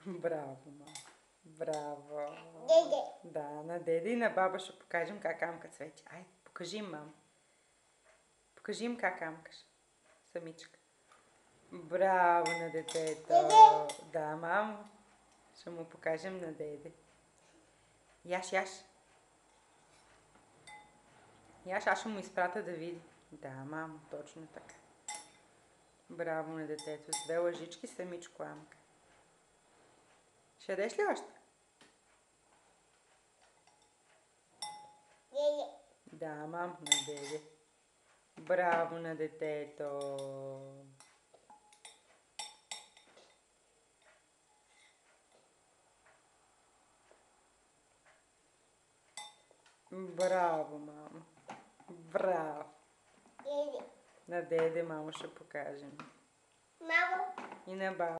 Браво, мама. Браво. Деде. Да, на деде и на баба ще покажем как амка Цвети. Айде, покажи им, мама. Покажи им как амкаш. Самичка. Браво на детето. Деде. Да, мамо. Ще му покажем на деде. Яш, яш. Яш, аз ще му изпратя да види. Да, мамо, точно така. Браво на детето. С 2 лъжички самичко амка. Ще ядеш ли още? Деде. Да, мам, на деде. Браво на детето. Браво, мамо. Браво. Деде. На деде, мамо, ще покажем. Мамо. И на баба.